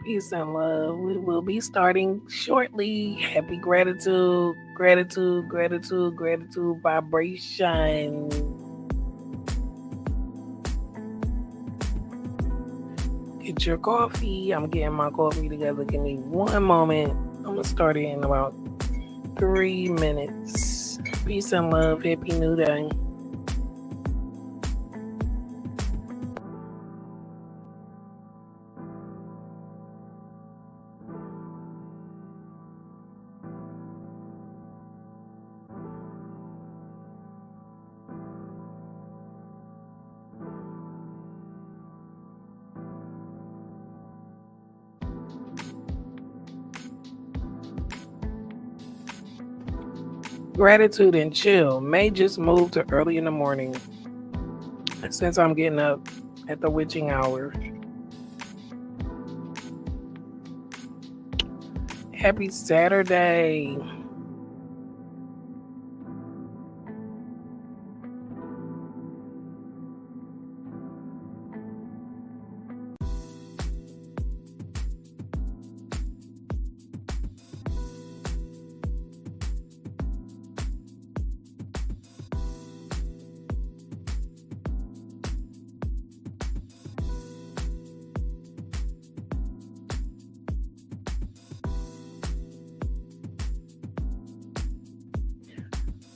Peace and love. We will be starting shortly. Happy gratitude, gratitude, gratitude, gratitude vibration. Get your coffee. I'm getting my coffee together. Give me one moment. I'm going to start it in about 3 minutes. Peace and love. Happy New Day. Gratitude and chill may just move to early in the morning since I'm getting up at the witching hour. Happy Saturday.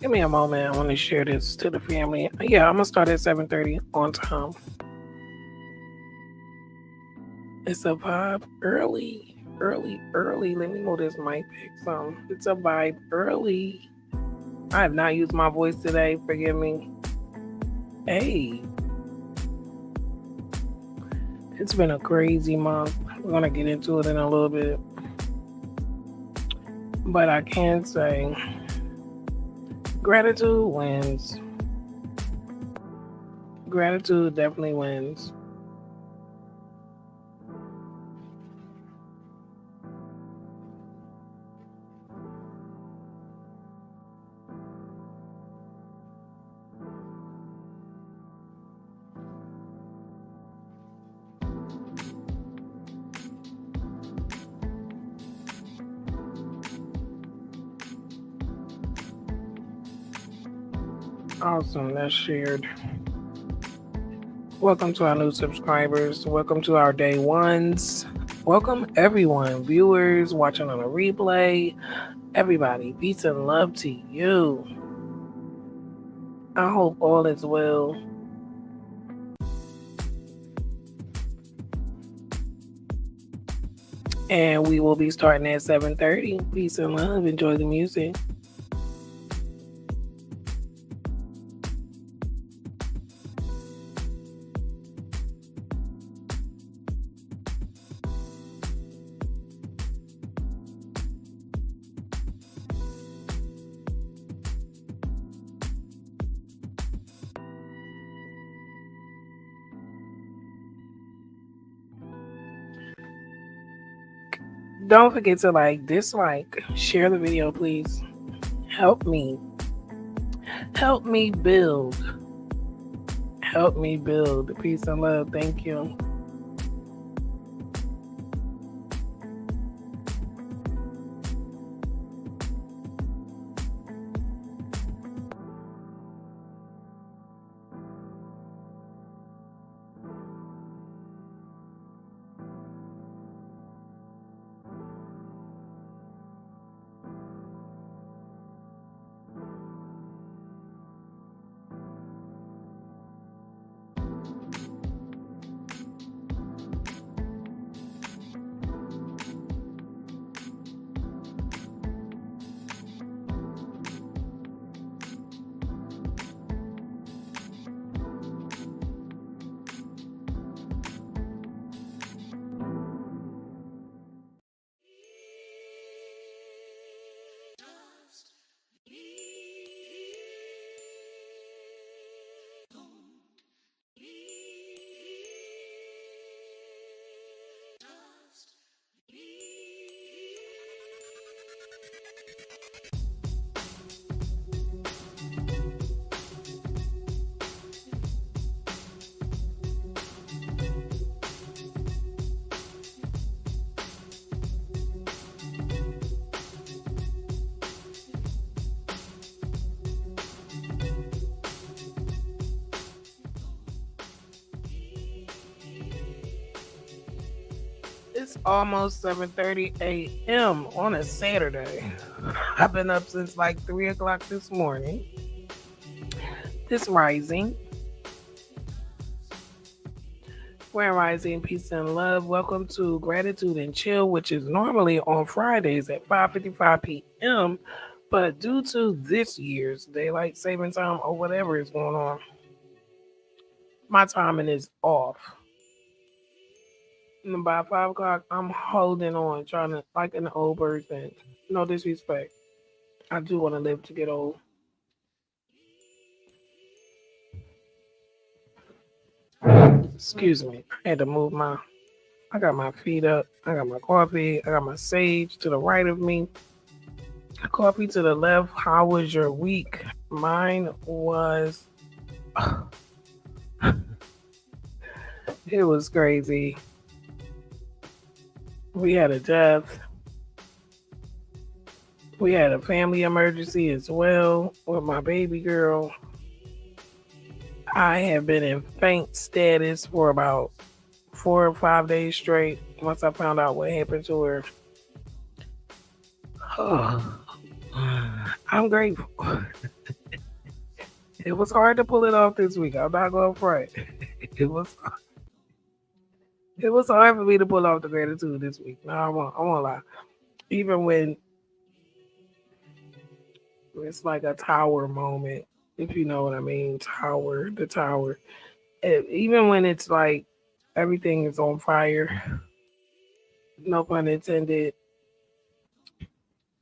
Give me a moment. I want to share this to the family. Yeah, I'm gonna start at 7:30 on time. It's a vibe early, early, early. Let me move this mic back some. It's a vibe early. I have not used my voice today. Forgive me. Hey, it's been a crazy month. We're gonna get into it in a little bit, but I can say gratitude wins. Gratitude definitely wins. Awesome, that's shared. Welcome to our new subscribers. Welcome to our day ones. Welcome everyone, viewers watching on a replay. Everybody, peace and love to you. I hope all is well. And we will be starting at 7:30. Peace and love. Enjoy the music. Don't forget to like, dislike, share the video, please. Help me. Help me build. Help me build. Peace and love. Thank you. It's almost 7:30 a.m. on a Saturday. I've been up since like 3 o'clock this morning. This rising. Grand Rising, peace and love. Welcome to Gratitude and Chill, which is normally on Fridays at 5:55 p.m. But due to this year's daylight saving time or whatever is going on, my timing is off. And by 5 o'clock, I'm holding on, trying to, like an old person. No disrespect. I do want to live to get old. Excuse me. I had to move I got my feet up. I got my coffee. I got my sage to the right of me. Coffee to the left. How was your week? Mine was... it was crazy. We had a death. We had a family emergency as well with my baby girl. I have been in faint status for about 4 or 5 days straight once I found out what happened to her. I'm grateful. It was hard to pull it off this week. I'm not going to front. It was hard for me to pull off the gratitude this week. No, I won't lie. Even when it's like a tower moment, if you know what I mean, the tower. Even when it's like everything is on fire, no pun intended.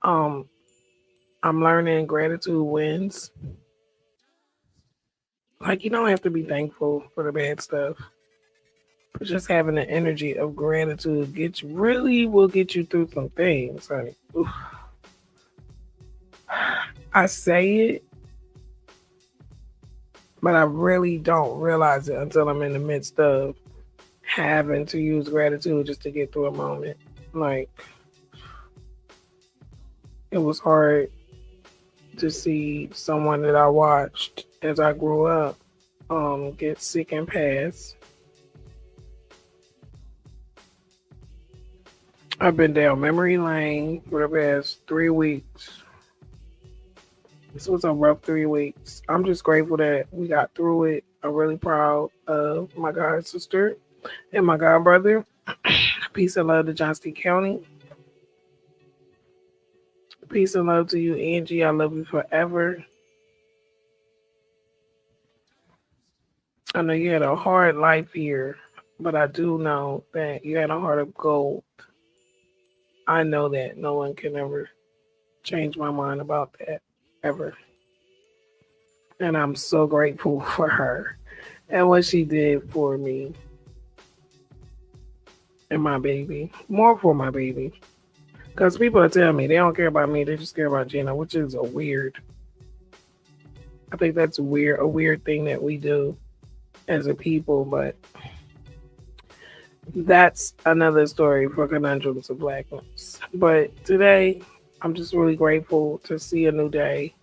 I'm learning gratitude wins. Like, you don't have to be thankful for the bad stuff. But just having the energy of gratitude will get you through some things. Honey. Oof. I say it, but I really don't realize it until I'm in the midst of having to use gratitude just to get through a moment. Like, it was hard to see someone that I watched as I grew up get sick and pass. I've been down memory lane for the past 3 weeks. This was a rough 3 weeks. I'm just grateful that we got through it. I'm really proud of my god sister and my god brother. Peace and love to Johnston County. Peace and love to you, Angie. I love you forever. I know you had a hard life here, but I do know that you had a heart of gold. I know that no one can ever change my mind about that, ever. And I'm so grateful for her and what she did for me and my baby. More for my baby. Because people tell me they don't care about me, they just care about Gina, which is I think that's a weird thing that we do as a people, but that's another story for Conundrums of Blackness. But today, I'm just really grateful to see a new day.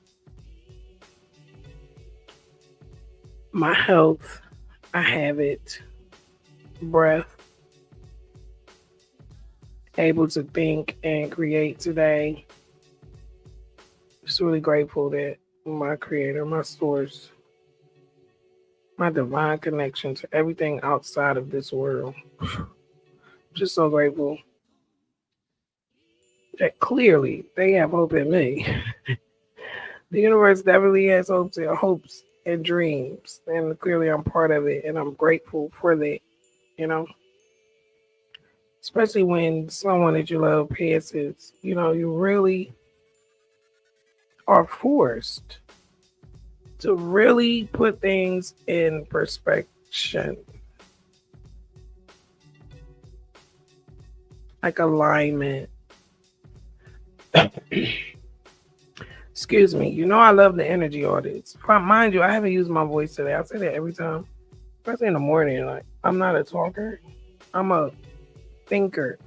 My health, I have it. Breath. Able to think and create today. Just really grateful that my creator, my source, my divine connection to everything outside of this world. Just so grateful that clearly they have hope in me. The universe definitely has hopes and dreams, and clearly I'm part of it, and I'm grateful for that, especially when someone that you love passes. You really are forced to really put things in perspective, like alignment. Excuse me. I love the energy audits. Mind you, I haven't used my voice today. I say that every time, especially in the morning. Like, I'm not a talker. I'm a thinker.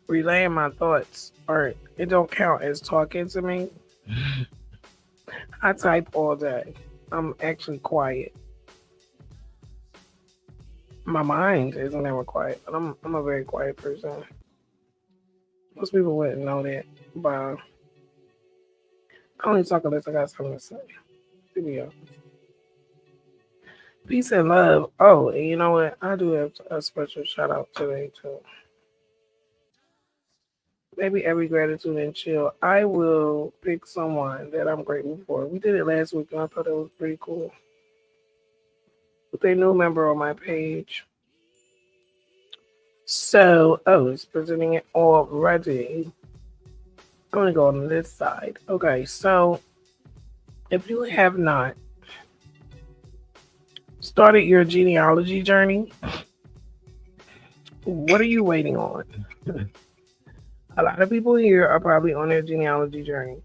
Relaying my thoughts, it don't count as talking to me. I type all day. I'm actually quiet. My mind isn't ever quiet, but I'm a very quiet person. Most people wouldn't know that, but I only talk unless I got something to say. To be honest. Peace and love. Oh, and you know what? I do have a special shout out today too. Maybe every gratitude and chill. I will pick someone that I'm grateful for. We did it last week, and I thought it was pretty cool. With a new member on my page. So, oh, it's presenting it already. I'm gonna go on this side. Okay, so if you have not started your genealogy journey, what are you waiting on? A lot of people here are probably on their genealogy journey.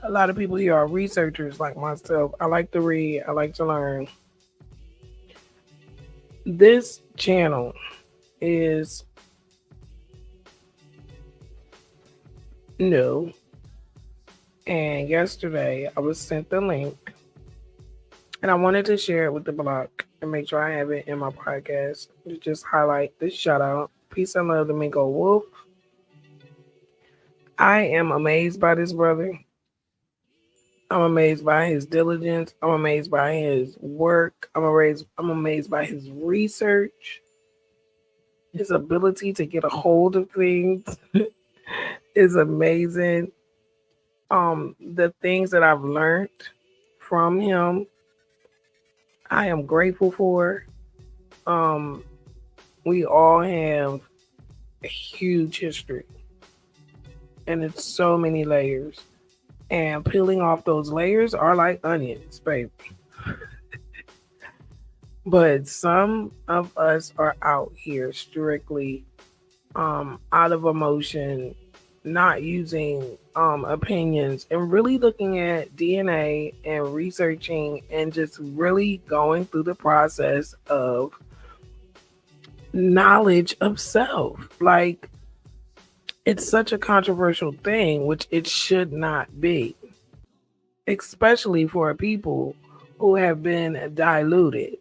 A lot of people here are researchers like myself. I like to read, I like to learn. This channel is new, and yesterday I was sent the link, and I wanted to share it with the blog and make sure I have it in my podcast to just highlight this shout out. Peace and love to Mingo Wolf. I am amazed by this brother. I'm amazed by his diligence. I'm amazed by his work. I'm amazed by his research. His ability to get a hold of things is amazing. The things that I've learned from him, I am grateful for. Um, we all have a huge history, and it's so many layers. And peeling off those layers are like onions, baby. But some of us are out here strictly out of emotion, not using opinions, and really looking at DNA and researching and just really going through the process of knowledge of self. Like, it's such a controversial thing, which it should not be, especially for people who have been diluted.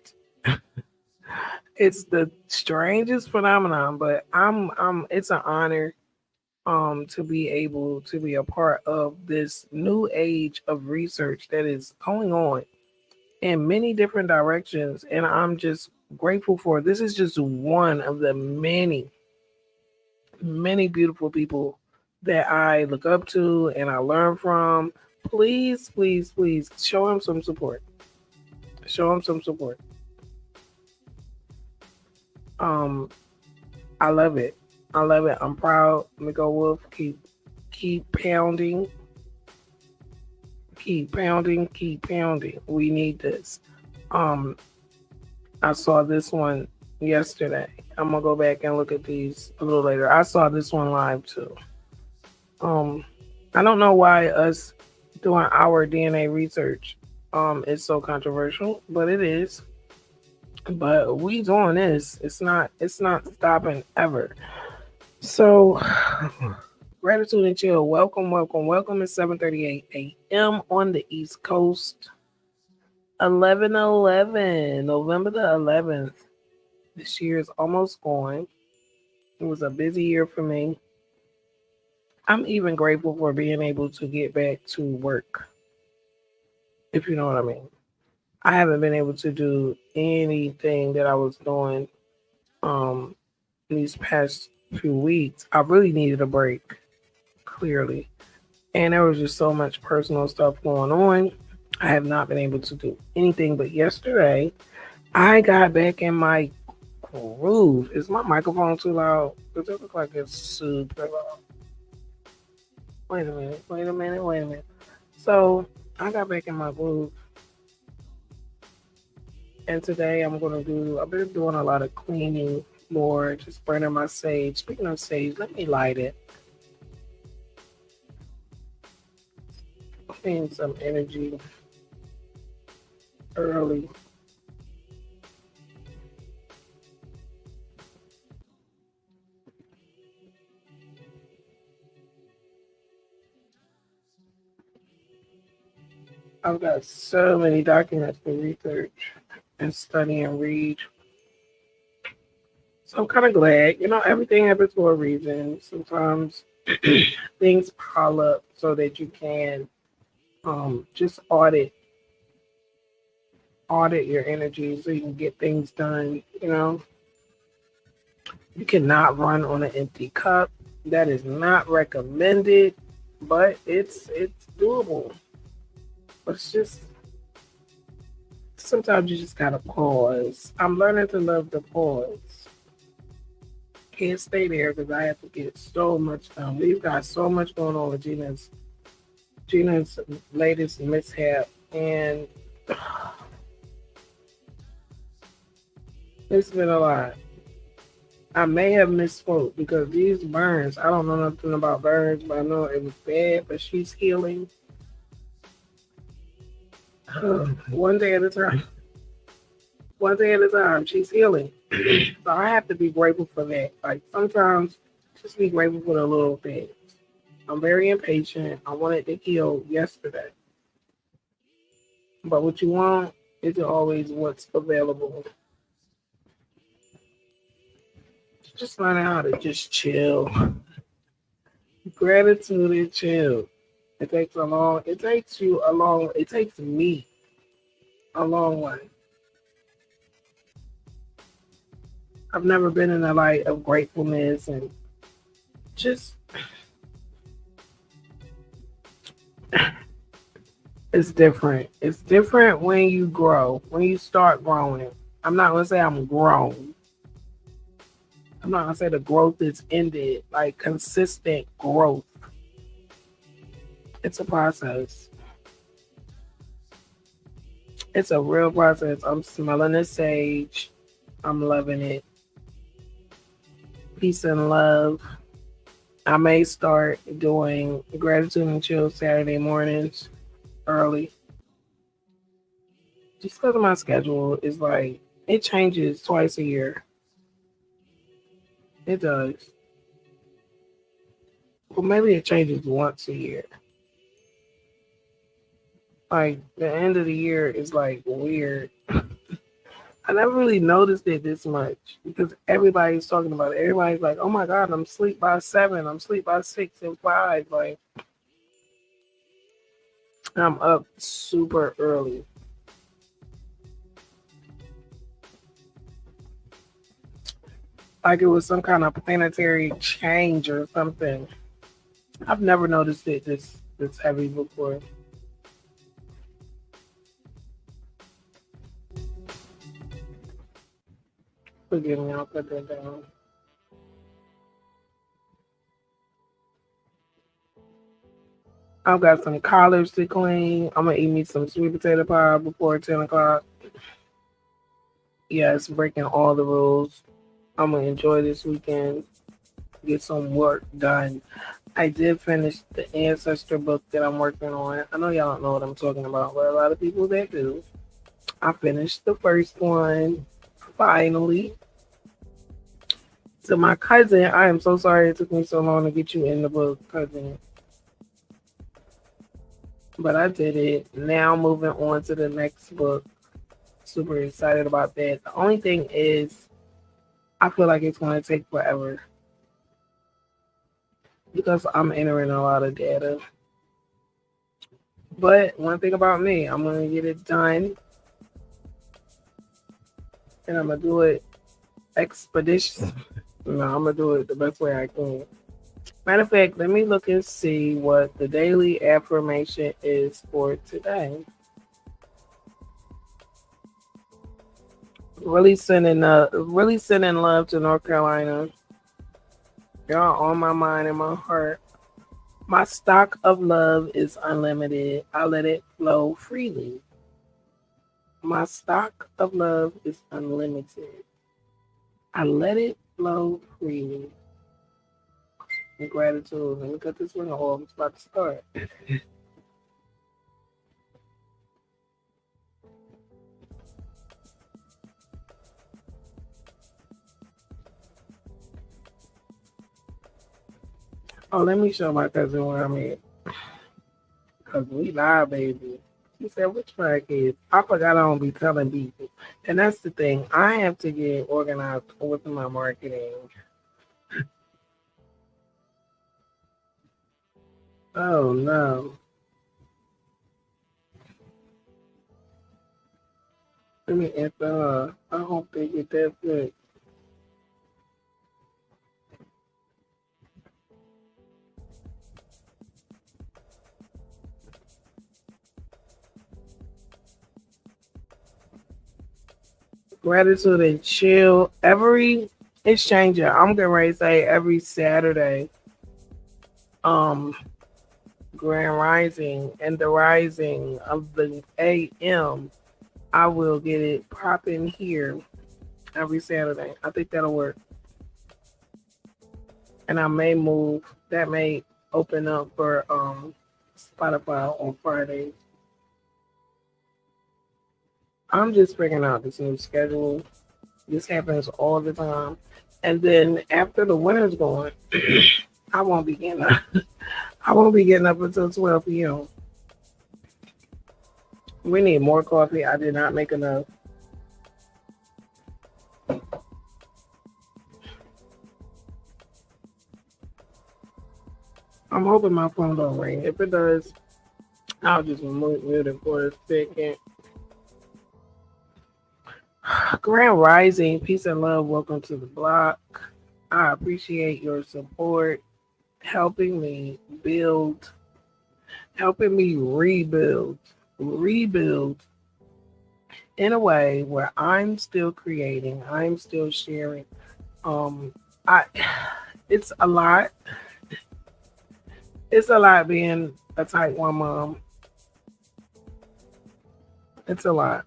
It's the strangest phenomenon, but I'm it's an honor to be able to be a part of this new age of research that is going on in many different directions, and I'm just grateful for it. This is just one of the many beautiful people that I look up to and I learn from. Please, please, please show him some support. Show him some support. Um, I love it. I love it. I'm proud. Miko Wolf, keep pounding, keep pounding, keep pounding. We need this. Um, I saw this one yesterday. I'm gonna go back and look at these a little later. I saw this one live too. Um, I don't know why us doing our DNA research is so controversial, but it is. But we doing this. It's not stopping ever. So gratitude and chill. Welcome, welcome, welcome. It's 7:38 a.m. on the East Coast. 11/11, November the 11th. This year is almost gone. It was a busy year for me. I'm even grateful for being able to get back to work, if you know what I mean. I haven't been able to do anything that I was doing um these past few weeks. I really needed a break, clearly. And there was just so much personal stuff going on. I have not been able to do anything, but yesterday I got back in my groove. Is my microphone too loud? Does it look like it's super loud? Wait a minute, wait a minute, wait a minute. So I got back in my groove, and today I've been doing a lot of cleaning more, just burning my sage. Speaking of sage, let me light it. Clean some energy early. I've got so many documents to research and study and read. So I'm kind of glad. Everything happens for a reason. Sometimes things pile up so that you can just audit your energy so you can get things done. You cannot run on an empty cup. That is not recommended, but it's doable. But it's just sometimes you just gotta pause. I'm learning to love the pause. Can't stay there because I have to get so much done. We've got so much going on with Gina's latest mishap, and it's been a lot. I may have misspoke because these burns, I don't know nothing about burns, but I know it was bad, but she's healing. One day at a time. One day at a time, she's healing. So I have to be grateful for that. Like sometimes, just be grateful for the little things. I'm very impatient. I wanted to heal yesterday. But what you want is always what's available. Just learn how to just chill. Gratitude and chill. It takes me a long way. I've never been in a light of gratefulness and just it's different. It's different when you grow, when you start growing. I'm not gonna say I'm grown. I'm not gonna say the growth is ended, like consistent growth. It's a process. It's a real process. I'm smelling the sage. I'm loving it. Peace and love. I may start doing gratitude and chill Saturday mornings early. Just because of my schedule is like, it changes twice a year. It does. Well, maybe it changes once a year. Like, the end of the year is like weird. I never really noticed it this much because everybody's talking about it. Everybody's like, oh my God, I'm asleep by 7. I'm asleep by 6 and 5. Like, I'm up super early. Like it was some kind of planetary change or something. I've never noticed it this heavy before. Forgive me, I'll put that down. I've got some collars to clean. I'm gonna eat me some sweet potato pie before 10 o'clock. Yes, breaking all the rules. I'm gonna enjoy this weekend, get some work done. I did finish the ancestor book that I'm working on. I know y'all don't know what I'm talking about, but a lot of people that do. I finished the first one finally. To my cousin, I am so sorry it took me so long to get you in the book, cousin. But I did it. Now moving on to the next book. Super excited about that. The only thing is, I feel like it's going to take forever because I'm entering a lot of data. But one thing about me, I'm going to get it done and I'm going to do it expeditious. No, I'm going to do it the best way I can. Matter of fact, let me look and see what the daily affirmation is for today. Really sending love to North Carolina. Y'all on my mind and my heart. My stock of love is unlimited. I let it flow freely. My stock of love is unlimited. I let it flow freely. And gratitude. Let me cut this one off. It's about to start. Oh, let me show my cousin where I'm at. Because we live, baby. He said, which podcast? I forgot I don't be telling people. And that's the thing. I have to get organized with my marketing. Oh no. Let me answer her. I hope they get that good. Gratitude and chill. Every exchanger, I'm getting ready to say every Saturday. Um, Grand Rising and the rising of the AM. I will get it popping here every Saturday. I think that'll work. And I may move. That may open up for Spotify on Fridays. I'm just figuring out this new schedule. This happens all the time. And then after the winter's gone, I won't be getting up. I won't be getting up until 12 p.m. We need more coffee. I did not make enough. I'm hoping my phone don't ring. If it does, I'll just mute it for a second. Grand Rising, peace and love. Welcome to the block. I appreciate your support, helping me build, helping me rebuild in a way where I'm still creating, I'm still sharing. I it's a lot. It's a lot being a type one mom. It's a lot.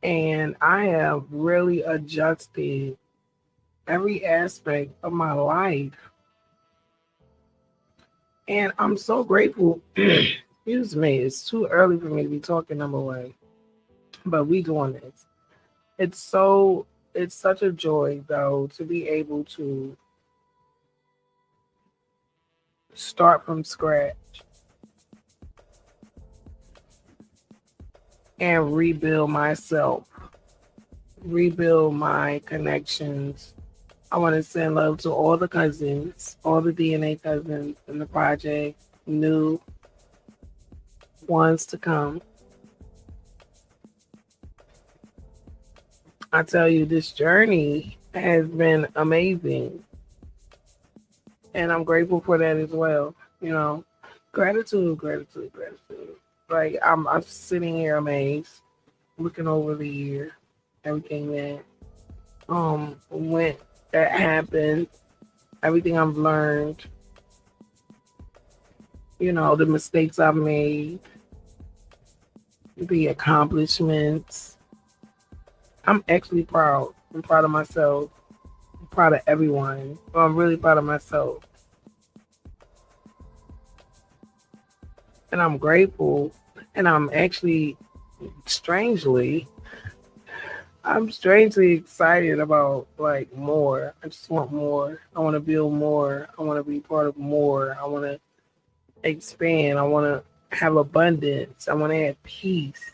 And I have really adjusted every aspect of my life. And I'm so grateful. Excuse me, it's too early for me to be talking number one. But we doing this. It's such a joy though to be able to start from scratch and rebuild myself, rebuild my connections. I want to send love to all the cousins, all the DNA cousins in the project, new ones to come. I tell you, this journey has been amazing. And I'm grateful for that as well. You know, gratitude. Like I'm sitting here amazed, looking over the year, everything that went that happened, everything I've learned, you know, the mistakes I've made, the accomplishments. I'm actually proud. I'm proud of myself. I'm proud of everyone. I'm really proud of myself. And I'm grateful. And strangely, I'm strangely excited about like more. I just want more. I want to build more. I want to be part of more. I want to expand. I want to have abundance. I want to have peace.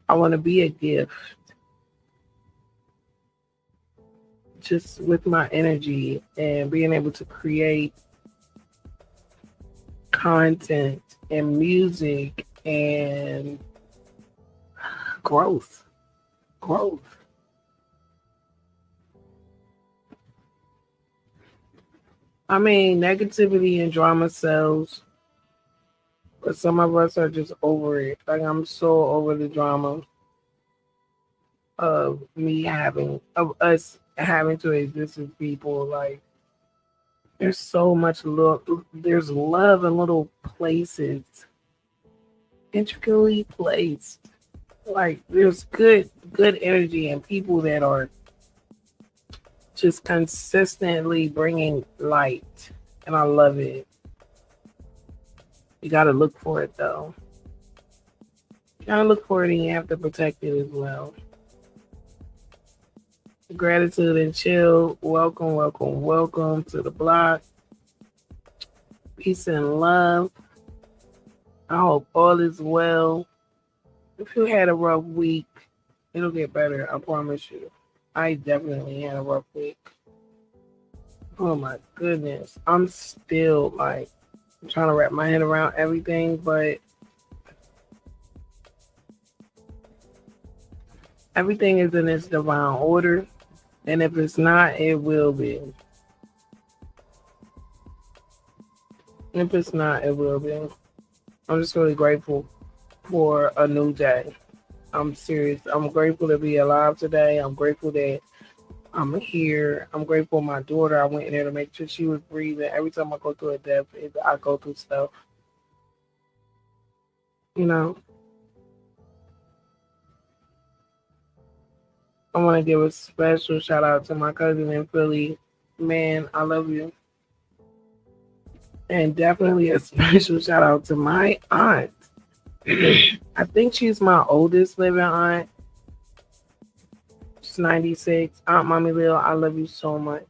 I want to be a gift. Just with my energy and being able to create content and music and growth. I mean, negativity and drama sells, but some of us are just over it. Like I'm so over the drama of us having to exist as people. Like there's so much love. There's love in little places, intricately placed. Like there's good energy and people that are just consistently bringing light, and I love it. You gotta look for it though. You gotta look for it, and you have to protect it as well. Gratitude and chill. Welcome to the block. Peace and love. I hope all is well. If you had a rough week, it'll get better. I promise you. I definitely had a rough week. Oh my goodness. I'm still like trying to wrap my head around everything, but everything is in its divine order. And if it's not, it will be. If it's not, it will be. I'm just really grateful for a new day. I'm serious. I'm grateful to be alive today. I'm grateful that I'm here. I'm grateful for my daughter. I went in there to make sure she was breathing. Every time I go through a death, I go through stuff. You know, I want to give a special shout out to my cousin in Philly. Man, I love you. And definitely a special shout out to my aunt. I think she's my oldest living aunt. She's 96. Aunt Mommy Lil, I love you so much.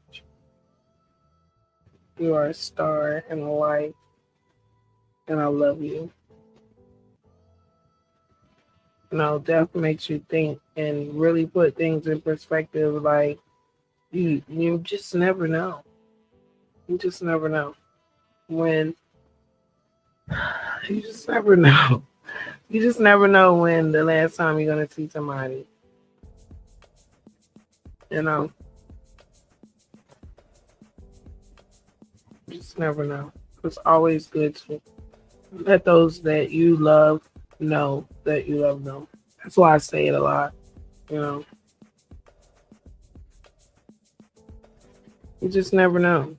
You are a star in life, and I love you. Death makes you think and really put things in perspective. Like you just never know. You just never know when. You just never know. You just never know when the last time you're gonna see somebody. You know, you just never know. It's always good to let those that you love know that you love them. That's why I say it a lot. You know, you just never know.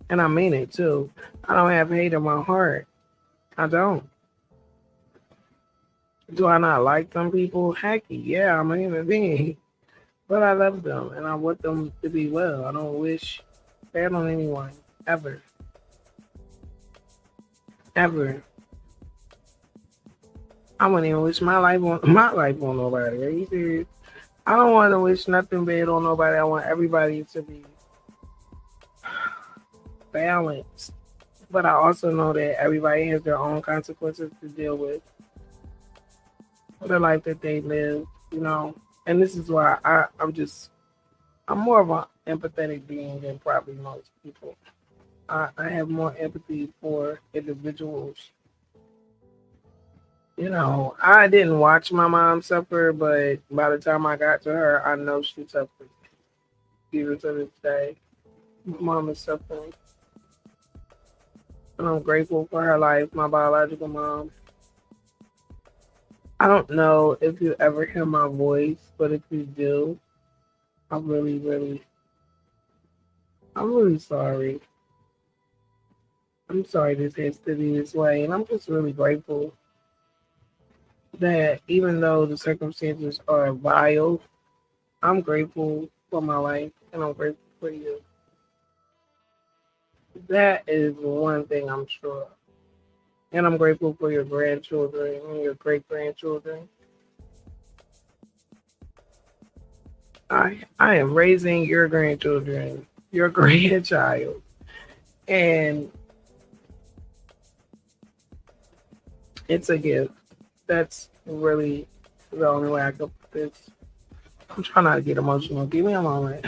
And I mean it too. I don't have hate in my heart. I don't. Do I not like some people? Heck yeah, I'm a human being. But I love them and I want them to be well. I don't wish bad on anyone. Ever. Ever. I wouldn't even wish my life on nobody. Are you serious? I don't want to wish nothing bad on nobody. I want everybody to be balanced. But I also know that everybody has their own consequences to deal with. The life that they live. And this is why I'm more of an empathetic being than probably most people. I have more empathy for individuals. I didn't watch my mom suffer, but by the time I got to her, I know she suffered. Even to this day, my mom is suffering. And I'm grateful for her life, my biological mom. I don't know if you ever hear my voice, but if you do, I'm really, really, I'm really sorry. I'm sorry this has to be this way. And I'm just really grateful that even though the circumstances are vile, I'm grateful for my life and I'm grateful for you. That is one thing I'm sure of. And I'm grateful for your grandchildren and your great grandchildren. I am raising your grandchildren, your grandchild. And it's a gift. That's really the only way I could put this. I'm trying not to get emotional. Give me a moment.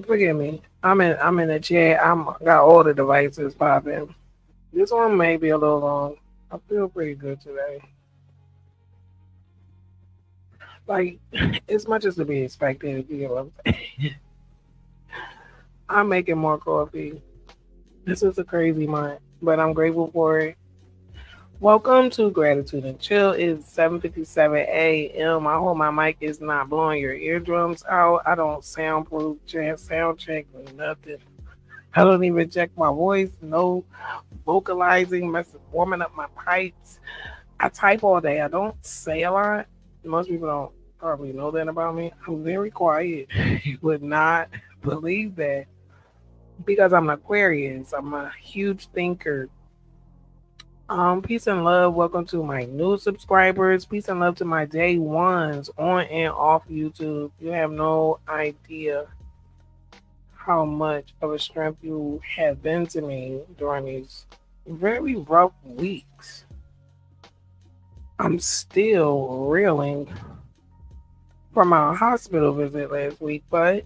Forgive me. I'm in the chat. I'm got all the devices popping. This one may be a little long. I feel pretty good today. Like as much as to be expected, if you get what I'm saying. I'm making more coffee. This is a crazy month, but I'm grateful for it. Welcome to Gratitude and Chill. It's 7:57 a.m. I hope my mic is not blowing your eardrums out. I don't soundproof, sound check, nothing. I don't even check my voice. No vocalizing, warming up my pipes. I type all day. I don't say a lot. Most people don't probably know that about me. I'm very quiet. You would not believe that because I'm an Aquarius. I'm a huge thinker. Peace and love. Welcome to my new subscribers. Peace and love to my day ones on and off YouTube. You have no idea how much of a strength you have been to me during these very rough weeks. I'm still reeling from my hospital visit last week, but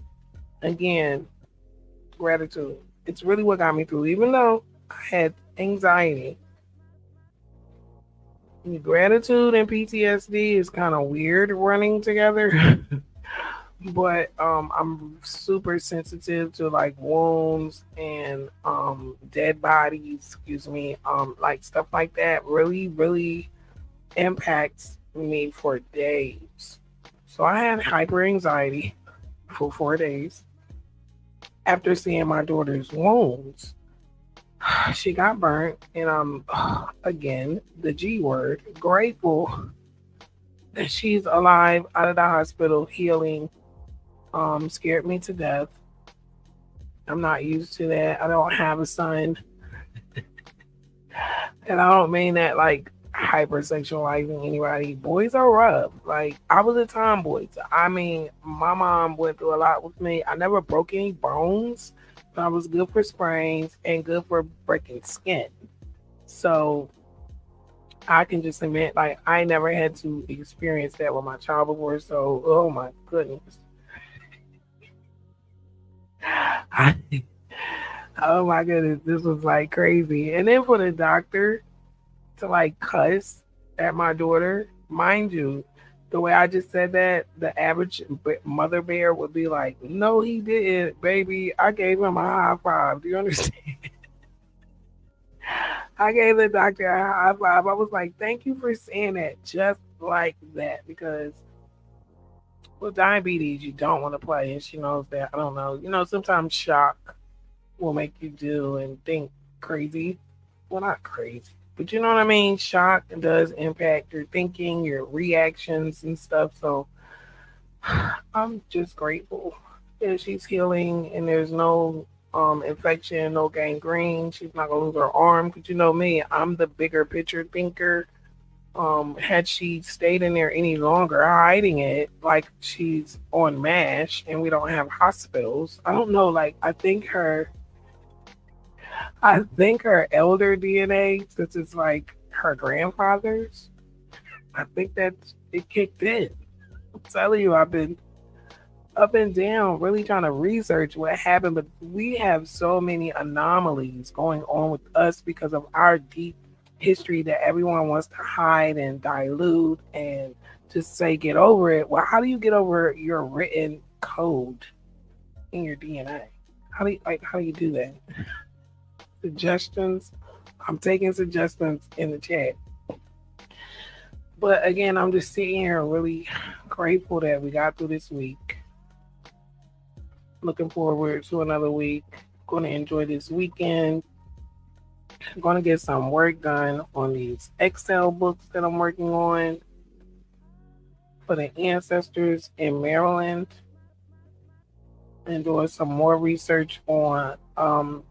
again, gratitude. It's really what got me through, even though I had anxiety. Gratitude and PTSD is kind of weird running together. But I'm super sensitive to like wounds and dead bodies, excuse me, like stuff like that really impacts me for days. So I had hyper anxiety for 4 days after seeing my daughter's wounds. She got burnt, and I'm again the G word, grateful that she's alive, out of the hospital, healing. Scared me to death. I'm not used to that. I don't have a son, and I don't mean that like hypersexualizing anybody. Boys are rough. Like I was a tomboy. I mean, my mom went through a lot with me. I never broke any bones, but I was good for sprains and good for breaking skin. So I can just admit, like I never had to experience that with my child before. So, oh my goodness. I, oh my goodness, this was like crazy. And then for the doctor to like cuss at my daughter, mind you, the way I just said that, the average mother bear would be like, "No, he didn't, baby. I gave him a high five." Do you understand? I gave the doctor a high five. I was like, "Thank you for saying that," just like that, because with diabetes, you don't want to play, and she knows that. I don't know. Sometimes shock will make you do and think crazy. Well, not crazy, but you know what I mean? Shock does impact your thinking, your reactions, and stuff. So I'm just grateful that she's healing and there's no infection, no gangrene. She's not going to lose her arm. Because you know me, I'm the bigger picture thinker. Had she stayed in there any longer hiding it, like she's on MASH and we don't have hospitals, I don't know. Like, I think her elder DNA, since it's like her grandfather's, I think that it kicked in. I'm telling you, I've been up and down really trying to research what happened, but we have so many anomalies going on with us because of our deep history that everyone wants to hide and dilute and just say get over it. Well, how do you get over your written code in your DNA? How do you do that? Suggestions. I'm taking suggestions in the chat. But again, I'm just sitting here really grateful that we got through this week. Looking forward to another week. Going to enjoy this weekend. I'm going to get some work done on these Excel books that I'm working on for the ancestors in Maryland, and doing some more research on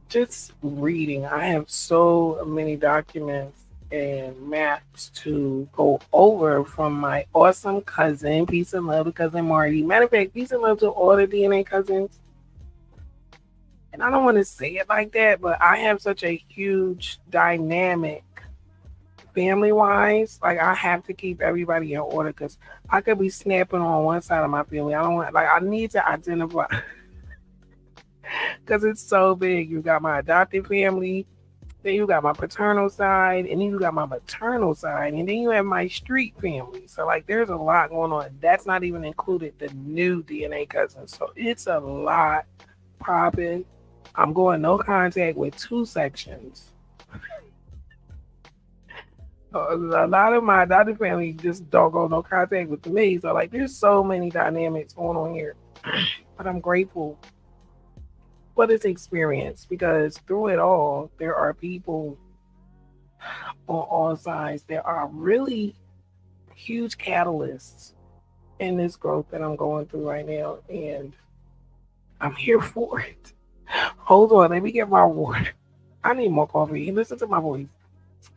just reading. I have so many documents and maps to go over from my awesome cousin. Peace and love to cousin Marty. Matter of fact, peace and love to all the DNA cousins. And I don't want to say it like that, but I have such a huge dynamic family wise. Like I have to keep everybody in order because I could be snapping on one side of my family. I don't want, like, I need to identify. because it's so big. You got my adopted family, then you got my paternal side, and then you got my maternal side, and then you have my street family. So like, there's a lot going on. That's not even included the new DNA cousins. So it's a lot popping. I'm going no contact with two sections. A lot of my adopted family just don't go no contact with me. So like, there's so many dynamics going on here. But I'm grateful for this experience because through it all, there are people on all sides that are really huge catalysts in this growth that I'm going through right now. And I'm here for it. Hold on, let me get my water. I need more coffee. Listen to my voice.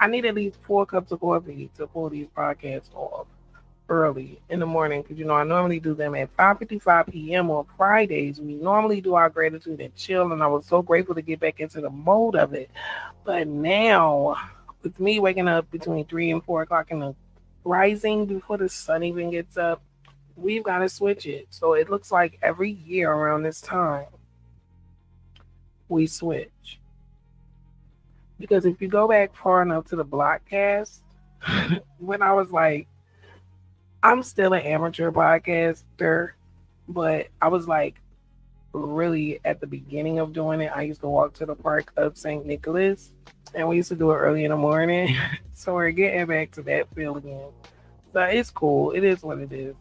I need at least 4 cups of coffee to pull these podcasts off early in the morning because I normally do them at 5:55 p.m. on Fridays. We normally do our gratitude and chill, and I was so grateful to get back into the mode of it. But now, with me waking up between 3 and 4 o'clock in the rising before the sun even gets up, we've got to switch it. So it looks like every year around this time, we switch. Because if you go back far enough to the Blockcast, when I was like, I'm still an amateur podcaster, but I was like really at the beginning of doing it. I used to walk to the park of St. Nicholas, and we used to do it early in the morning. So we're getting back to that feel again. So it's cool. It is what it is.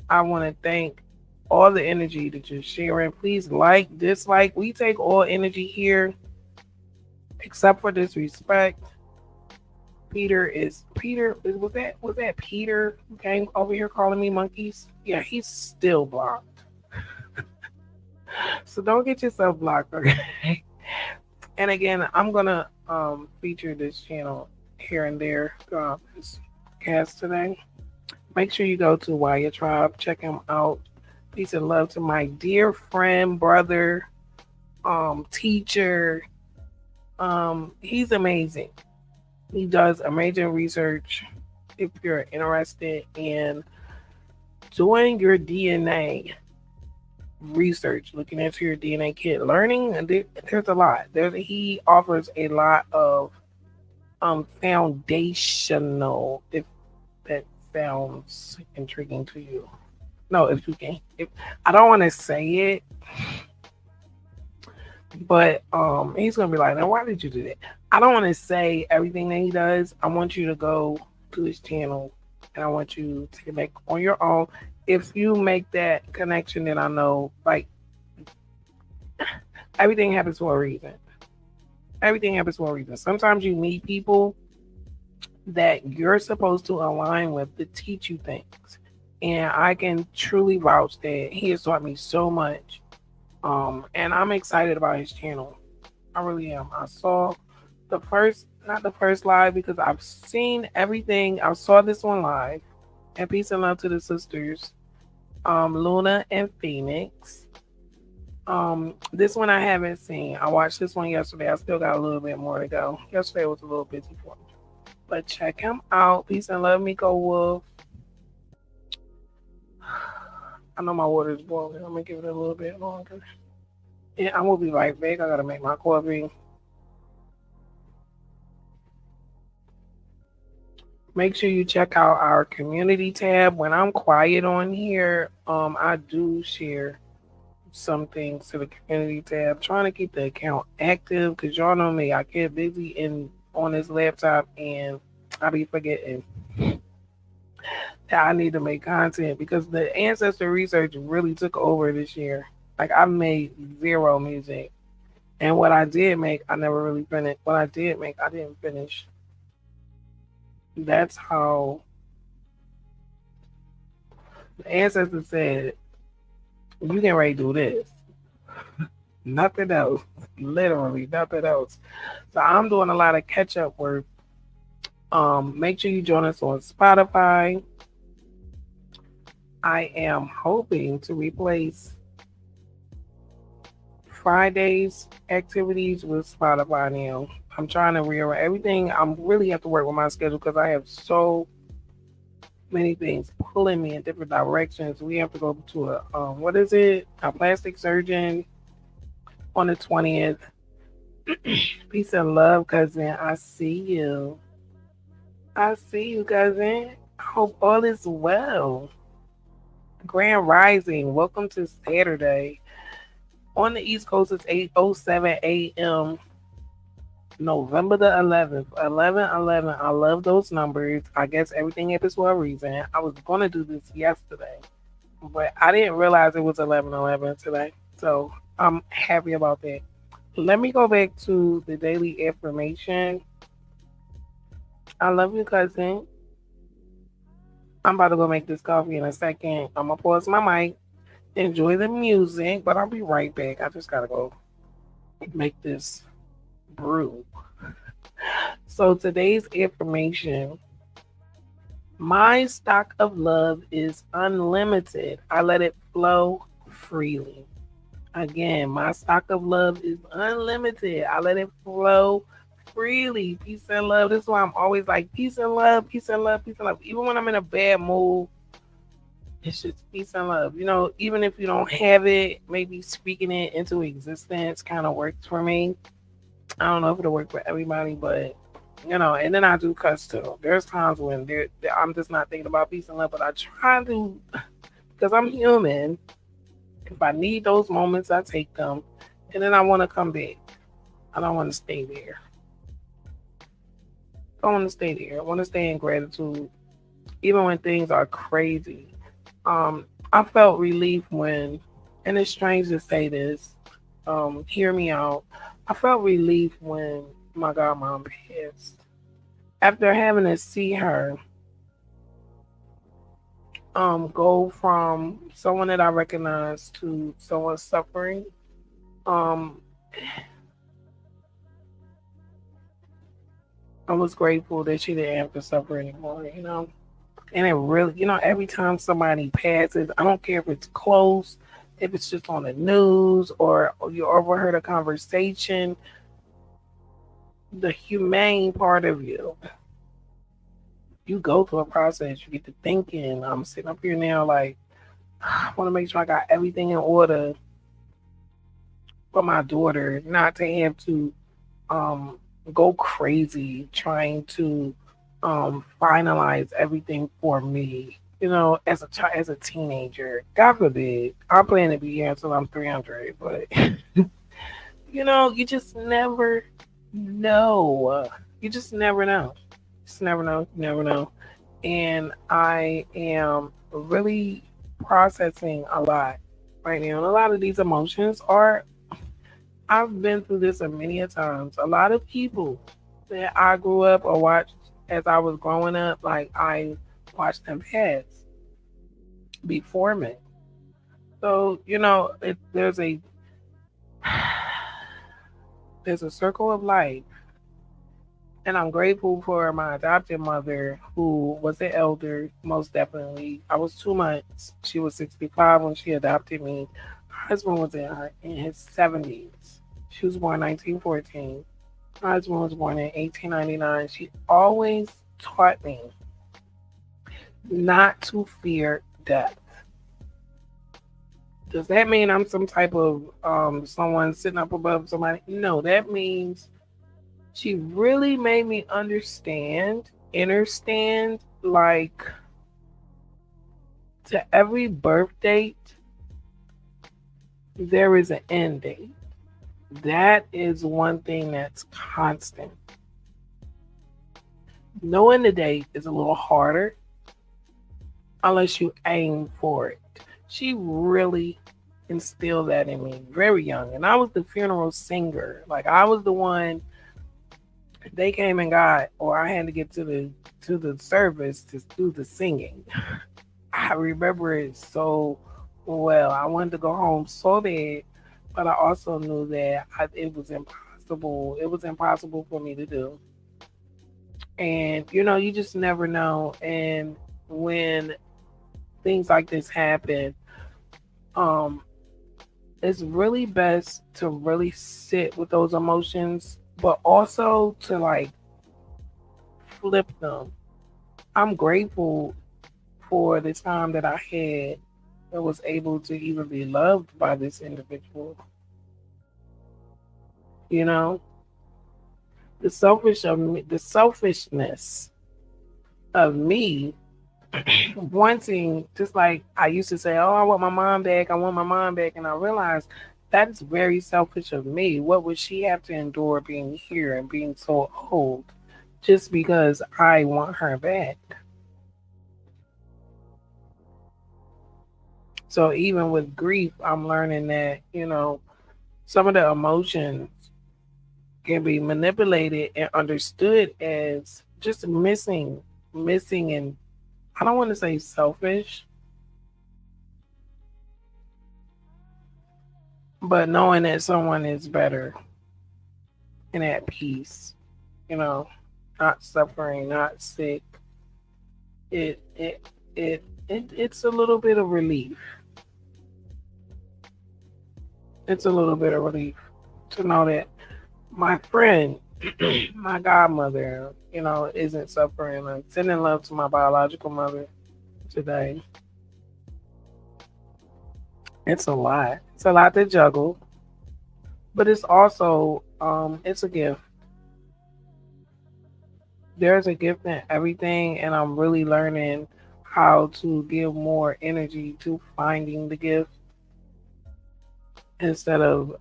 I want to thank all the energy that you're sharing. Please like, dislike. We take all energy here, except for disrespect. Peter. Was that Peter who came over here calling me monkeys? Yeah, he's still blocked. So don't get yourself blocked, okay? And again, I'm gonna feature this channel here and there throughout this cast today. Make sure you go to Wire Tribe, check him out. Peace and love to my dear friend, brother, teacher. He's amazing. He does amazing research. If you're interested in doing your DNA research, looking into your DNA kit, learning, and there's a lot. He offers a lot of foundational, if that sounds intriguing to you. No, if you can. If I don't want to say it, but he's gonna be like, now why did you do that? I don't want to say everything that he does. I want you to go to his channel and I want you to make on your own. If you make that connection, then I know like everything happens for a reason. Everything happens for a reason. Sometimes you meet people that you're supposed to align with to teach you things. And I can truly vouch that he has taught me so much. And I'm excited about his channel. I really am. I saw not the first live because I've seen everything. I saw this one live. And peace and love to the sisters, Luna and Phoenix. This one I haven't seen. I watched this one yesterday. I still got a little bit more to go. Yesterday was a little busy for me. But check him out. Peace and love, Miko Wolf. I know my water is boiling. I'm gonna give it a little bit longer. Yeah, I'm gonna be right back. I gotta make my coffee. Make sure you check out our community tab. When I'm quiet on here, I do share some things to the community tab. Trying to keep the account active because y'all know me. I get busy on this laptop and I be forgetting that I need to make content because the ancestor research really took over this year. Like I made zero music. And what I did make, I never really finished. What I did make, I didn't finish. That's how the ancestor said, you can ready to do this. Nothing else. Literally nothing else. So I'm doing a lot of catch up work. Make sure you join us on Spotify. I am hoping to replace Friday's activities with Spotify now. I'm trying to rearrange everything. I'm really have to work with my schedule because I have so many things pulling me in different directions. We have to go to a plastic surgeon on the 20th. Peace and love, cousin. I see you. I see you, cousin. I hope all is well. Grand Rising. Welcome to Saturday. On the East Coast, it's 8:07 a.m. November the 11th. 11:11. I love those numbers. I guess everything happens for a reason. I was going to do this yesterday, but I didn't realize it was 11:11 today. So I'm happy about that. Let me go back to the daily affirmation. I love you, cousin. I'm about to go make this coffee in a second. I'm gonna pause my mic, enjoy the music, but I'll be right back. I just gotta go make this brew. So today's affirmation: my stock of love is unlimited. I let it flow freely. Again, my stock of love is unlimited. I let it flow freely. Peace and love. This is why I'm always like peace and love, peace and love, peace and love. Even when I'm in a bad mood, it's just peace and love. Even if you don't have it, maybe speaking it into existence kind of works for me. I don't know if it'll work for everybody, but and then I do cuss too. There's times when I'm just not thinking about peace and love, but I try to because I'm human. If I need those moments, I take them, and then I want to come back. I don't want to stay there. I want to stay there. I want to stay in gratitude, even when things are crazy. I felt relief when, and it's strange to say this. Hear me out. I felt relief when my godmom passed. After having to see her, go from someone that I recognize to someone suffering. Um, I was grateful that she didn't have to suffer anymore. And it really, every time somebody passes, I don't care if it's close, if it's just on the news or you overheard a conversation, the humane part of you go through a process, you get to thinking. I'm sitting up here now like, I want to make sure I got everything in order for my daughter, not to have to um, go crazy trying to finalize everything for me. As a child, as a teenager, God forbid, I plan to be here until I'm 300. But you just never know. You just never know. Just never know. You never know. And I am really processing a lot right now. And a lot of these emotions are, I've been through this a many a times. A lot of people that I grew up or watched as I was growing up, like I watched them pass before me. So, there's a circle of life. And I'm grateful for my adopted mother, who was the elder, most definitely. I was 2 months. She was 65 when she adopted me. Her husband was in his 70s. She was born 1914. My husband was born in 1899. She always taught me not to fear death. Does that mean I'm some type of someone sitting up above somebody? No, that means she really made me understand, like, to every birth date, there is an end date. That is one thing that's constant. Knowing the date is a little harder unless you aim for it. She really instilled that in me very young. And I was the funeral singer. Like, I was the one they came and got, or I had to get to the service to do the singing. I remember it so well. I wanted to go home so bad, but I also knew that it was impossible. It was impossible for me to do. And you just never know. And when things like this happen, um, it's really best to really sit with those emotions, but also to like flip them. I'm grateful for the time that I had that was able to even be loved by this individual. You know, the selfishness of me wanting, just like I used to say, oh, I want my mom back, I want my mom back. And I realized that is very selfish of me. What would she have to endure being here and being so old just because I want her back? So even with grief, I'm learning that, some of the emotions can be manipulated and understood as just missing, and I don't want to say selfish, but knowing that someone is better and at peace, you know, not suffering, not sick, it it it's a little bit of relief. It's a little bit of relief to know that my friend, my godmother, isn't suffering. I'm sending love to my biological mother today. It's a lot. It's a lot to juggle, but it's also it's a gift. There's a gift in everything, and I'm really learning how to give more energy to finding the gift instead of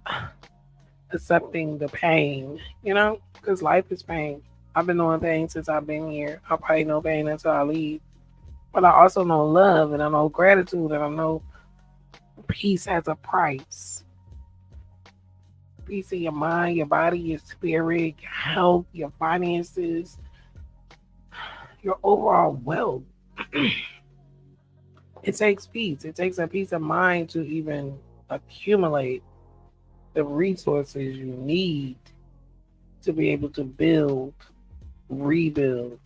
accepting the pain, because life is pain. I've been knowing pain since I've been here. I'll probably know pain until I leave. But I also know love, and I know gratitude, and I know peace has a price. Peace in your mind, your body, your spirit, your health, your finances, your overall wealth. It takes peace. It takes a peace of mind to even accumulate the resources you need to be able to rebuild,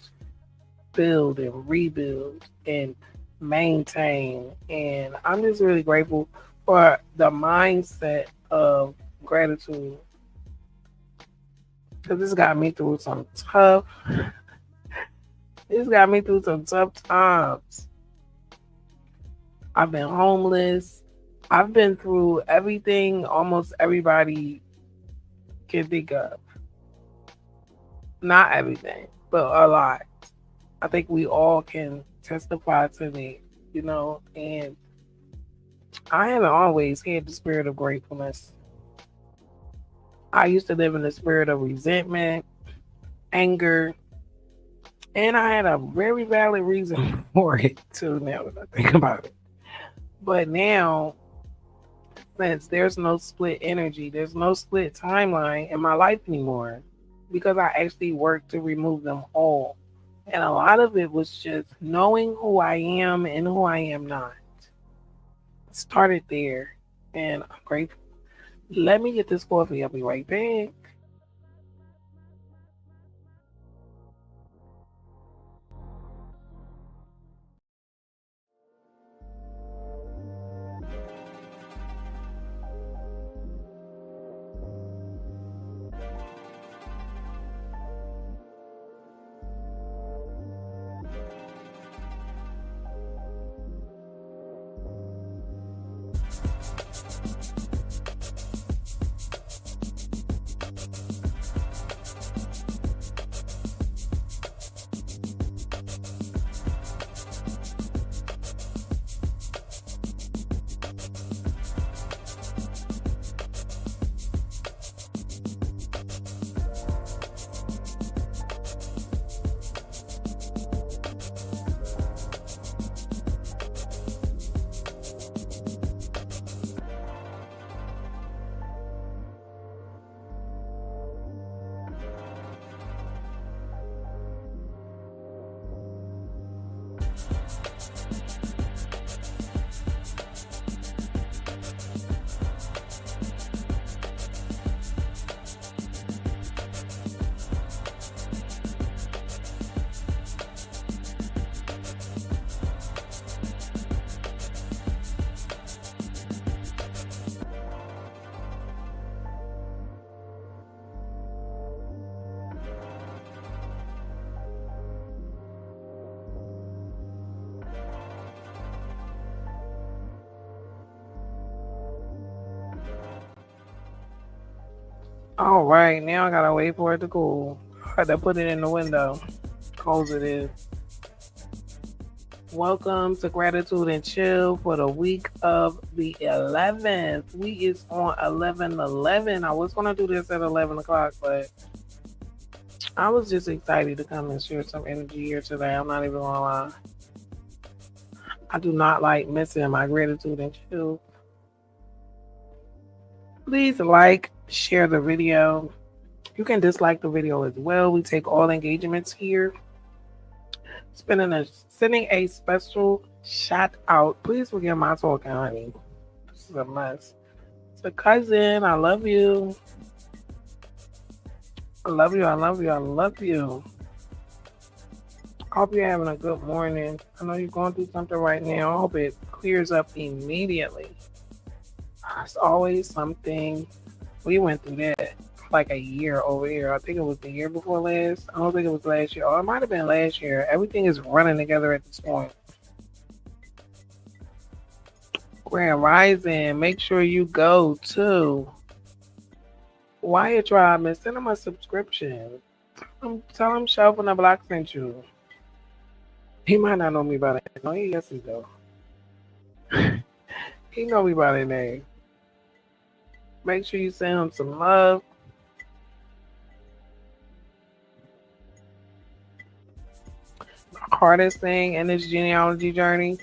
build and rebuild and maintain. And I'm just really grateful for the mindset of gratitude, because this got me through some tough times. I've been homeless. I've been through everything almost everybody can think of. Not everything, but a lot. I think we all can testify to me, and I haven't always had the spirit of gratefulness. I used to live in the spirit of resentment, anger, and I had a very valid reason for it too, now that I think about it. But now, since there's no split energy, there's no split timeline in my life anymore, because I actually worked to remove them all. And a lot of it was just knowing who I am and who I am not. Started there, and I'm grateful. Let me get this coffee. I'll be right back. All right, now I gotta wait for it to cool. I had to put it in the window. Close it in. Welcome to Gratitude and Chill for the week of the 11th. We is on 11/11. I was gonna do this at 11 o'clock, but I was just excited to come and share some energy here today. I'm not even gonna lie. I do not like missing my gratitude and chill. Please like, share the video. You can dislike the video as well. We take all engagements here. Sending a special shout out. Please forgive my talking, honey. This is a mess. It's a cousin. I love you. I love you. I love you. I love you. I hope you're having a good morning. I know you're going through something right now. I hope it clears up immediately. It's always something. We went through that like a year over here. I think it was the year before last. I don't think it was last year. Or it might have been last year. Everything is running together at this point. Grand Rising. Make sure you go to Wyatt Tribe and send him a subscription. Tell him Shelf on the Block sent you. He might not know me by that. No, yes he do. He know me by that name. Make sure you send him some love. The hardest thing in this genealogy journey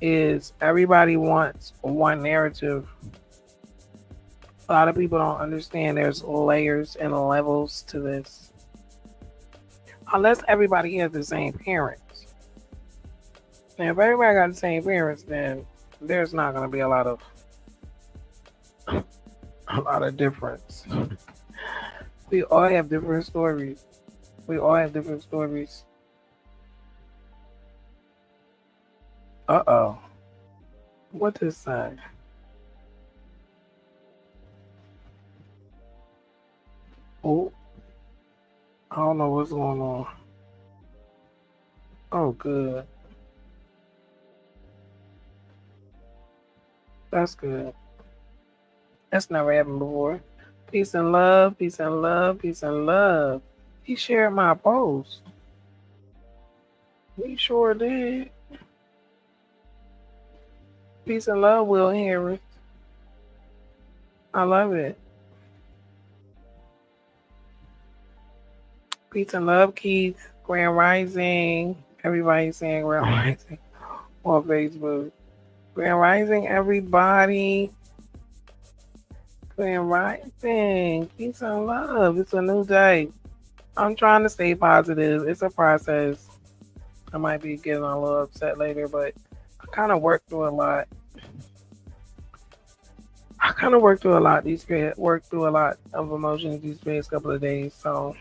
is everybody wants one narrative. A lot of people don't understand there's layers and levels to this. Unless everybody has the same parents. And if everybody got the same parents, then there's not going to be a lot of difference. We all have different stories. Uh-oh. What this sign? Oh. I don't know what's going on. Oh, good. That's good. That's never happened before. Peace and love, peace and love, peace and love. He shared my post. He sure did. Peace and love, Will Harris. I love it. Peace and love, Keith. Grand Rising. Everybody's saying Grand Rising on Facebook. Grand Rising, everybody. Grand Rising. Peace and love. It's a new day. I'm trying to stay positive. It's a process. I might be getting a little upset later, but I kind of worked through a lot. Worked through a lot of emotions these past couple of days. So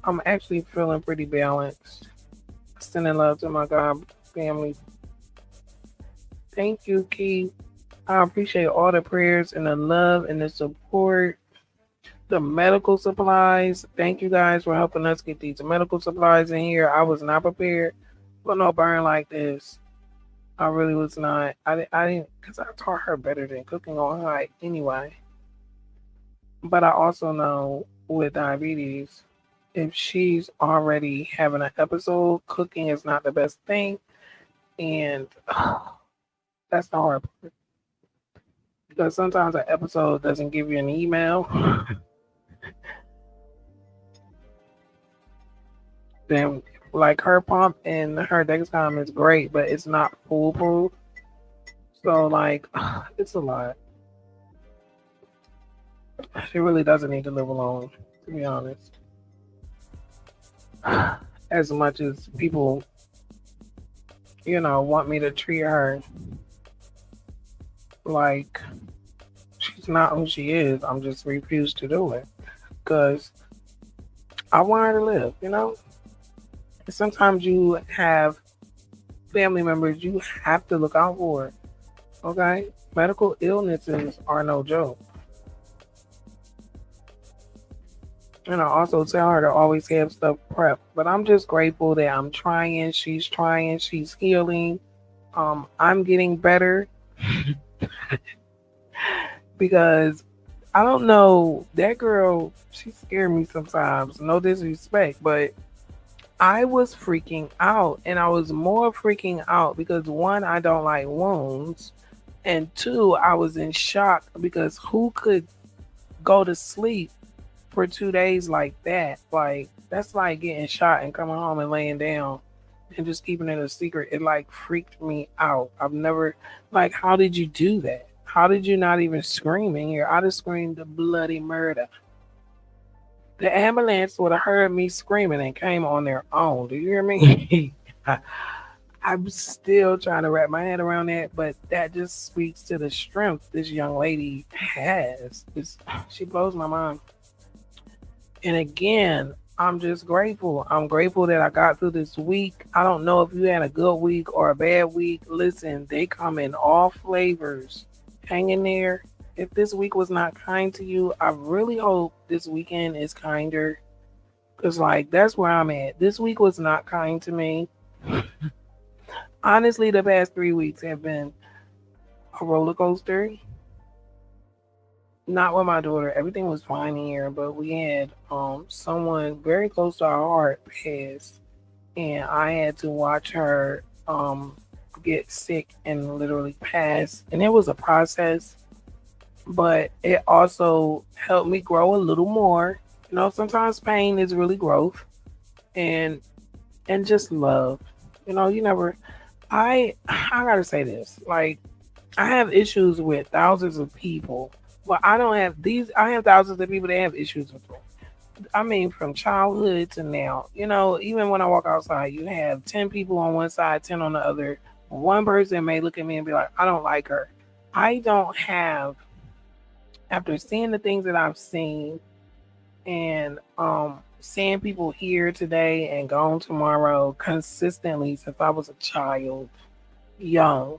I'm actually feeling pretty balanced. Sending love to my God family. Thank you, Keith. I appreciate all the prayers and the love and the support. The medical supplies. Thank you guys for helping us get these medical supplies in here. I was not prepared for no burn like this. I really was not. I didn't, because I taught her better than cooking on high anyway. But I also know with diabetes, if she's already having an episode, cooking is not the best thing. And that's the hard part. Because sometimes an episode doesn't give you an email. Then, like, her pump and her Dexcom is great, but it's not foolproof. So, like, it's a lot. She really doesn't need to live alone, to be honest. As much as people, want me to treat her like she's not who she is, I'm just refused to do it. Because I want her to live, Sometimes you have family members you have to look out for. Okay? Medical illnesses are no joke. And I also tell her to always have stuff prepped. But I'm just grateful that I'm trying, she's healing. I'm getting better. Because I don't know. That girl, she scared me sometimes. No disrespect, but I was freaking out. And I was more freaking out because one, I don't like wounds. And two, I was in shock because who could go to sleep for 2 days like that? Like, that's like getting shot and coming home and laying down and just keeping it a secret. It like freaked me out. I've never, like, how did you do that? How did you not even scream in here? I'd have screamed the bloody murder. The ambulance would have heard me screaming and came on their own. Do you hear me? I, I'm still trying to wrap my head around that, but that just speaks to the strength this young lady has. She blows my mind. And again, I'm just grateful. I'm grateful that I got through this week. I don't know if you had a good week or a bad week. Listen, they come in all flavors. Hang in there. If this week was not kind to you, I really hope this weekend is kinder. Because, like, that's where I'm at. This week was not kind to me. Honestly, the past 3 weeks have been a roller coaster. Not with my daughter. Everything was fine here, but we had someone very close to our heart pass, and I had to watch her get sick and literally pass. And it was a process, but it also helped me grow a little more. You know, sometimes pain is really growth, and just love. You know, you never. I gotta say this. Like, I have issues with thousands of people. Well, I don't have these. I have thousands of people that have issues with me. I mean, from childhood to now. You know, even when I walk outside, you have 10 people on one side, 10 on the other. One person may look at me and be like, "I don't like her." I don't have. After seeing the things that I've seen and seeing people here today and gone tomorrow consistently since I was a child, young,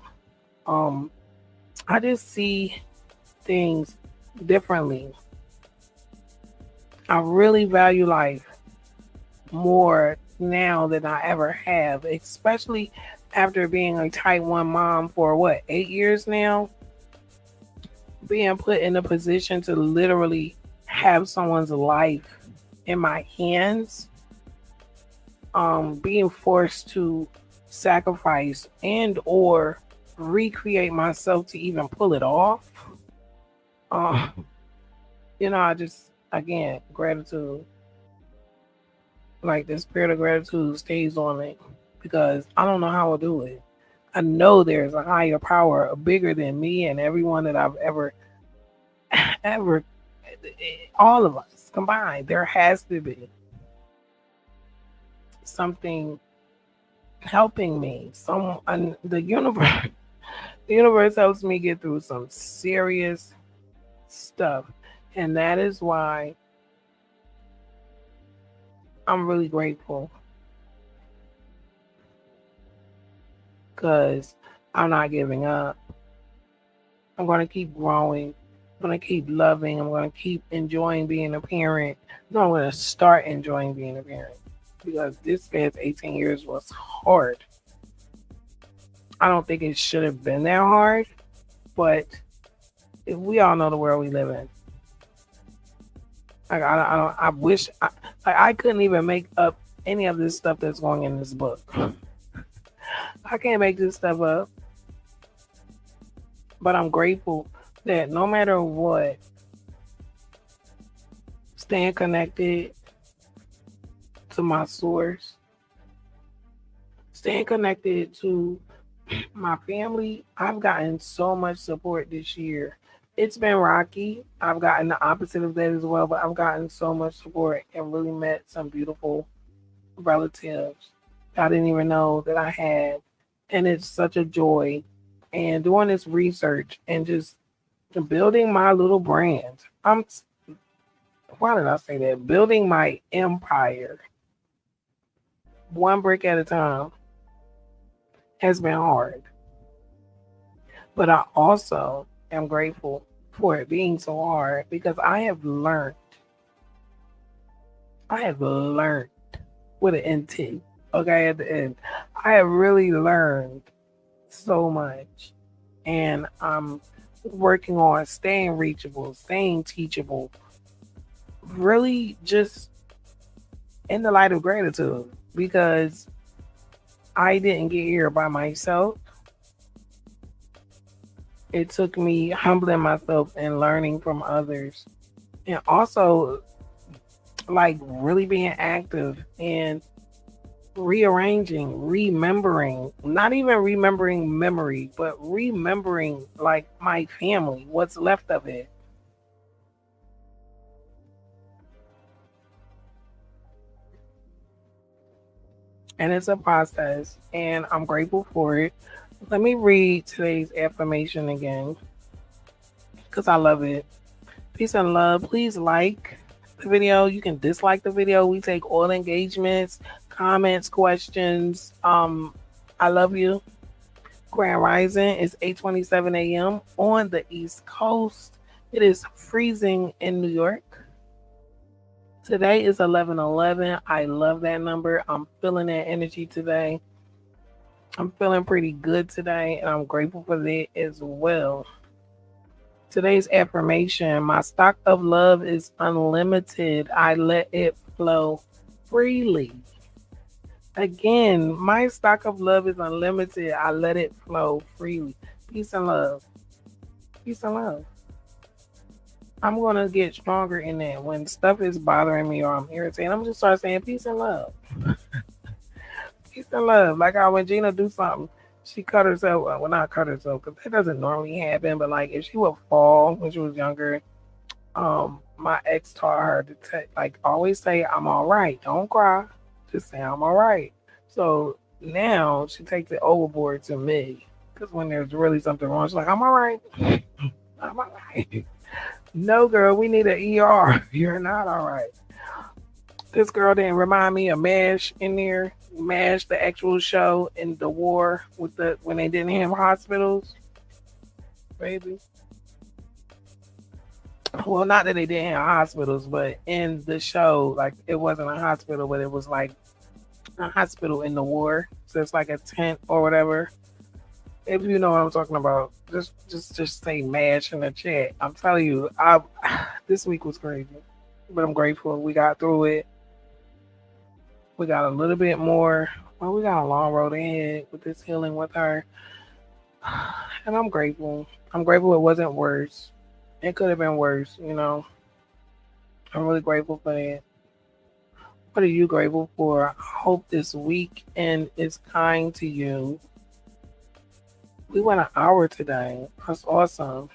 um, I just see things differently. I really value life more now than I ever have, especially after being a type 1 mom for what, 8 years now? Being put in a position to literally have someone's life in my hands, being forced to sacrifice and or recreate myself to even pull it off. Um, I just, again, gratitude, like the spirit of gratitude stays on me because I don't know how I'll do it. I know there's a higher power bigger than me and everyone that I've ever, all of us combined. There has to be something helping me. The universe, the universe helps me get through some serious stuff, and that is why I'm really grateful because I'm not giving up. I'm going to keep growing. I'm going to keep loving. I'm going to keep enjoying being a parent. No, I'm going to start enjoying being a parent because this past 18 years was hard. I don't think it should have been that hard, but we all know the world we live in. Like, I don't. I wish I couldn't even make up any of this stuff that's going in this book. I can't make this stuff up. But I'm grateful that no matter what, staying connected to my source, staying connected to my family, I've gotten so much support this year. It's been rocky. I've gotten the opposite of that as well, but I've gotten so much support and really met some beautiful relatives I didn't even know that I had. And it's such a joy. And doing this research and just building my little brand. Why did I say that? Building my empire one brick at a time has been hard. But I also am grateful for it being so hard because I have learned with an NT. Okay, at the end, I have really learned so much, and I'm working on staying reachable, staying teachable, really just in the light of gratitude because I didn't get here by myself. It took me humbling myself and learning from others, and also like really being active and rearranging, remembering, not even remembering memory, but remembering like my family, what's left of it. And it's a process, and I'm grateful for it. Let me read today's affirmation again because I love it. Peace and love. Please like the video. You can dislike the video. We take all engagements, comments, questions. I love you. Grand Rising is 8:27 a.m. on the East Coast. It is freezing in New York. Today is 11:11. I love that number. I'm feeling that energy today. I'm feeling pretty good today, and I'm grateful for that as well. Today's affirmation: my stock of love is unlimited. I let it flow freely. Again, my stock of love is unlimited. I let it flow freely. Peace and love. Peace and love. I'm going to get stronger in that. When stuff is bothering me or I'm irritated, I'm just start saying peace and love. Peace and love. Like how when Gina do something, she cut herself. Well, not cut herself because that doesn't normally happen. But like if she would fall when she was younger, my ex taught her to like always say, "I'm all right. Don't cry. Just say I'm all right." So now she takes it overboard to me because when there's really something wrong, she's like, "I'm all right. I'm all right." No, girl, we need an ER. You're not all right. This girl didn't remind me of MASH in there. MASH, the actual show in the war with the when they didn't have hospitals, baby. Well, not that they didn't have hospitals, but in the show, like it wasn't a hospital, but it was like a hospital in the war. So it's like a tent or whatever. If you know what I'm talking about, just say MASH in the chat. I'm telling you, I this week was crazy, but I'm grateful we got through it. We got a little bit more. Well, we got a long road ahead with this healing with her, and I'm grateful. I'm grateful it wasn't worse. It could have been worse, you know. I'm really grateful for that. What are you grateful for? I hope this week and is kind to you. We went an hour today. That's awesome.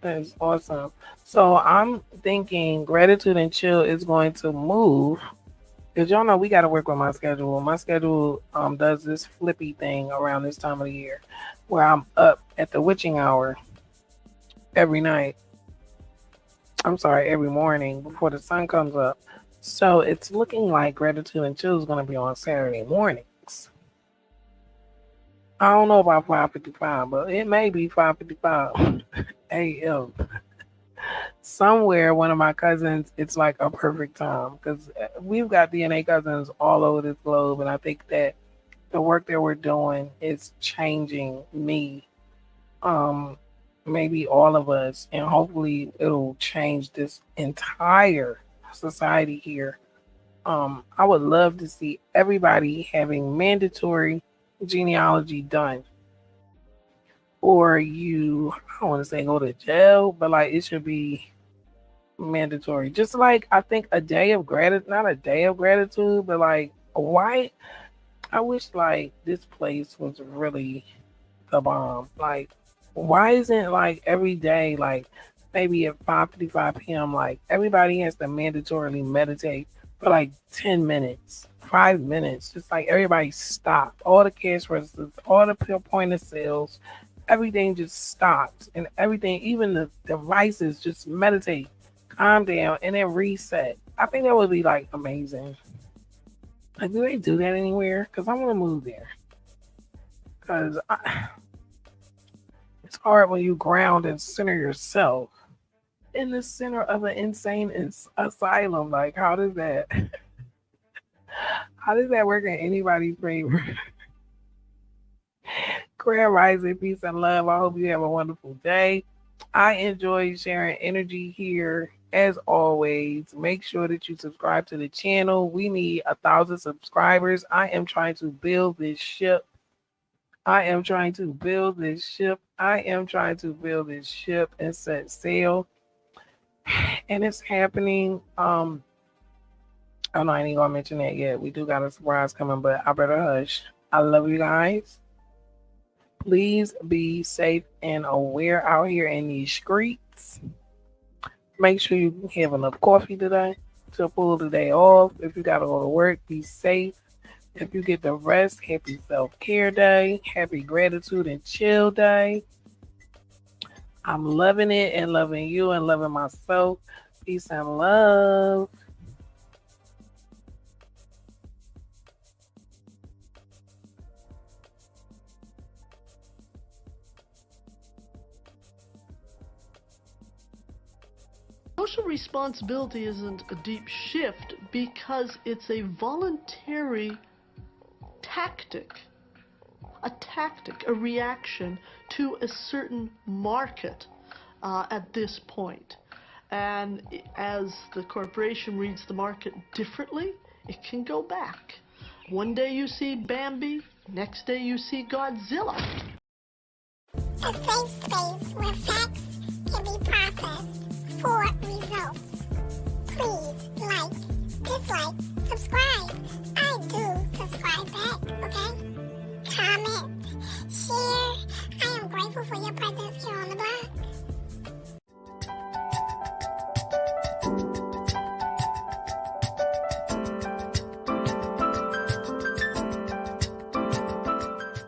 That is awesome. So I'm thinking gratitude and chill is going to move. Because y'all know we got to work with my schedule. My schedule does this flippy thing around this time of the year where I'm up at the witching hour every night. I'm sorry, every morning before the sun comes up. So it's looking like gratitude and chill is going to be on Saturday mornings. I don't know about 5:55, but it may be 5:55 a.m. Somewhere, one of my cousins, it's like a perfect time because we've got DNA cousins all over this globe, and I think that the work that we're doing is changing me, um, maybe all of us, and hopefully it'll change this entire society here. I would love to see everybody having mandatory genealogy done, or you, I don't want to say go to jail, but like it should be mandatory. Just like I think a day of gratitude, not a day of gratitude, but like why? I wish like this place was really the bomb. Like, why isn't like every day, like maybe at 5:55 p.m., like everybody has to mandatorily meditate for like 10 minutes, 5 minutes, just like everybody stop. All the cash registers, all the point of sales, everything just stops. And everything, even the devices, just meditate, calm down, and then reset. I think that would be like amazing. Like, do they do that anywhere? Because I want to move there. Because it's hard when you ground and center yourself in the center of an insane asylum. Like, how does that? How does that work in anybody's favor? Grand Rising, peace and love. I hope you have a wonderful day. I enjoy sharing energy here as always. Make sure that you subscribe to the channel. We need 1,000 subscribers. I am trying to build this ship. I am trying to build this ship. I am trying to build this ship and set sail. And it's happening. Oh no, I ain't gonna mention that yet. We do got a surprise coming, but I better hush. I love you guys. Please be safe and aware out here in these streets. Make sure you have enough coffee today to pull the day off. If you gotta go to work, be safe. If you get the rest, happy self-care day. Happy gratitude and chill day. I'm loving it and loving you and loving myself. Peace and love. Social responsibility isn't a deep shift because it's a voluntary tactic, a reaction to a certain market at this point. And as the corporation reads the market differently, it can go back. One day you see Bambi, next day you see Godzilla. A safe space where facts can be processed for results. Please like, dislike, subscribe.